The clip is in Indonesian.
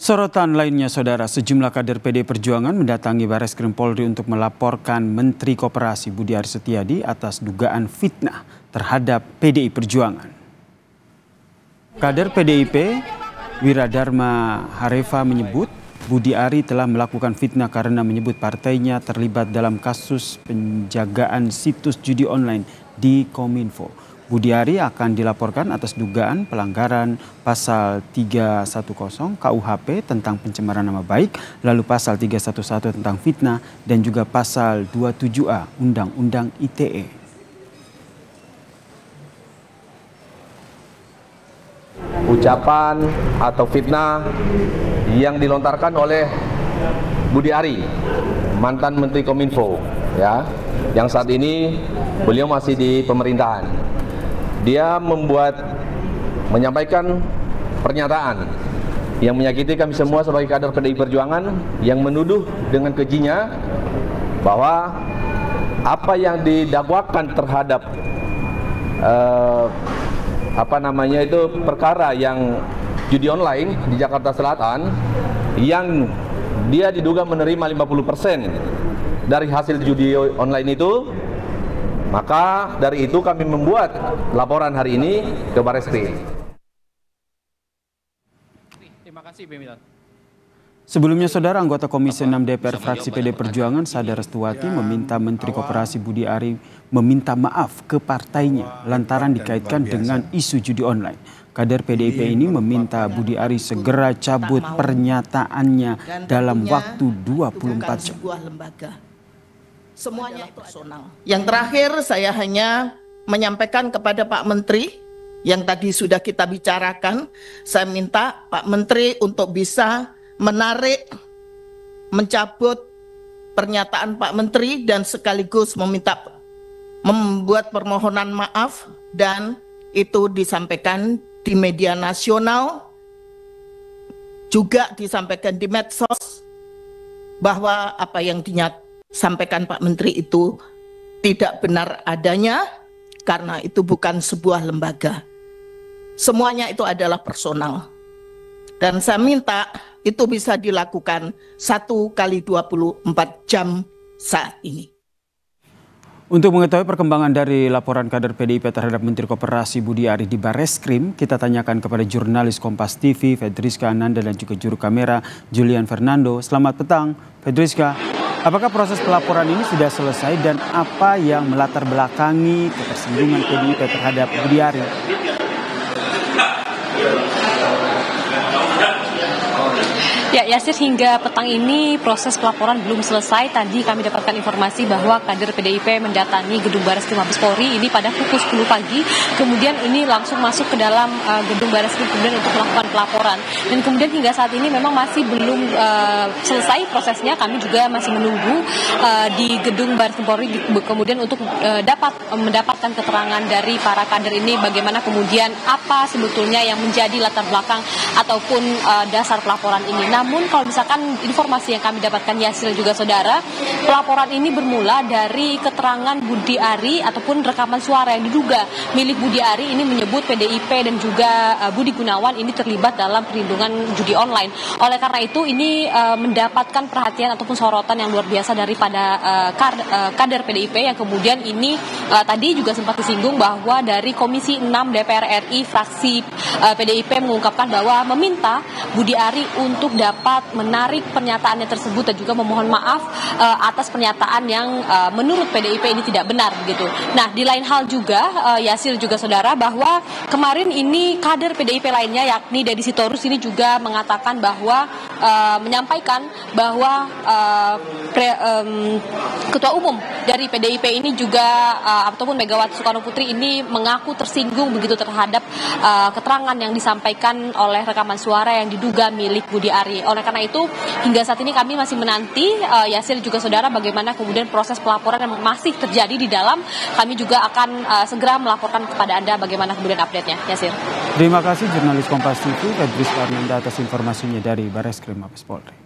Sorotan lainnya, Saudara, sejumlah kader PDI Perjuangan mendatangi Bareskrim Polri untuk melaporkan Menteri Koperasi Budi Aris Setiadi atas dugaan fitnah terhadap PDI Perjuangan. Kader PDIP Wiradharma Hareva menyebut Budi Ari telah melakukan fitnah karena menyebut partainya terlibat dalam kasus penjagaan situs judi online di Kominfo. Budi Ari akan dilaporkan atas dugaan pelanggaran pasal 310 KUHP tentang pencemaran nama baik, lalu pasal 311 tentang fitnah, dan juga pasal 27A Undang-Undang ITE. Ucapan atau fitnah yang dilontarkan oleh Budi Ari, mantan Menteri Kominfo, ya, yang saat ini beliau masih di pemerintahan. Dia menyampaikan pernyataan yang menyakiti kami semua sebagai kader PDI Perjuangan, yang menuduh dengan kejinya bahwa apa yang didakwakan terhadap perkara yang judi online di Jakarta Selatan, yang dia diduga menerima 50% dari hasil judi online itu. Maka dari itu kami membuat laporan hari ini ke Bareskrim. Terima kasih, Pemilan. Sebelumnya, Saudara, anggota Komisi 6 DPR fraksi PDI Perjuangan Sada Restuwati meminta Menteri Koperasi Budi Ari meminta maaf ke partainya lantaran dikaitkan dengan isu judi online. Kader PDIP ini meminta Budi Ari segera cabut pernyataannya dalam waktu 24 jam. Semuanya personal. Yang terakhir, saya hanya menyampaikan kepada Pak Menteri yang tadi sudah kita bicarakan. Saya minta Pak Menteri untuk bisa mencabut pernyataan Pak Menteri dan sekaligus membuat permohonan maaf, dan itu disampaikan di media nasional, juga disampaikan di medsos, bahwa apa yang disampaikan Pak Menteri itu tidak benar adanya, karena itu bukan sebuah lembaga. Semuanya itu adalah personal. Dan saya minta itu bisa dilakukan 1x24 jam saat ini. Untuk mengetahui perkembangan dari laporan kader PDIP terhadap Menteri Koperasi Budi Ari di Bareskrim, kita tanyakan kepada jurnalis Kompas TV Fedriska Ananda dan juga juru kamera Julian Fernando. Selamat petang, Fedriska. Apakah proses pelaporan ini sudah selesai dan apa yang melatar belakangi ketersinggungan PDIP terhadap Budi Ari? Ya, Yasir, hingga petang ini proses pelaporan belum selesai. Tadi kami dapatkan informasi bahwa kader PDIP mendatangi gedung Bareskrim Mabes Polri ini pada pukul 10 pagi. Kemudian ini langsung masuk ke dalam gedung Bareskrim kemudian untuk melakukan pelaporan. Dan kemudian hingga saat ini memang masih belum selesai prosesnya. Kami juga masih menunggu di gedung Bareskrim Polri kemudian untuk mendapatkan keterangan dari para kader ini bagaimana kemudian apa sebetulnya yang menjadi latar belakang ataupun dasar pelaporan ini. Namun kalau misalkan informasi yang kami dapatkan, Yasir juga Saudara, pelaporan ini bermula dari keterangan Budi Ari ataupun rekaman suara yang diduga milik Budi Ari ini menyebut PDIP dan juga Budi Gunawan ini terlibat dalam perlindungan judi online. Oleh karena itu ini mendapatkan perhatian ataupun sorotan yang luar biasa daripada kader PDIP yang kemudian ini tadi juga sempat disinggung bahwa dari Komisi 6 DPR RI fraksi PDIP mengungkapkan bahwa meminta Budi Ari untuk dapat menarik pernyataannya tersebut dan juga memohon maaf atas pernyataan yang menurut PDIP ini tidak benar begitu. Nah, di lain hal juga Yasir juga Saudara, bahwa kemarin ini kader PDIP lainnya yakni Deddy Sitorus ini juga mengatakan bahwa menyampaikan bahwa ketua umum dari PDIP ini juga ataupun Megawati Soekarno Putri ini mengaku tersinggung begitu terhadap keterangan yang disampaikan oleh rekaman suara yang diduga milik Budi Ari. Oleh karena itu hingga saat ini kami masih menanti Yasir juga Saudara bagaimana kemudian proses pelaporan yang masih terjadi di dalam. Kami juga akan segera melaporkan kepada Anda bagaimana kemudian update-nya, Yasir. Terima kasih jurnalis Kompas TV Fedriska Ananda atas informasinya dari Bareskrim Mabes Polri.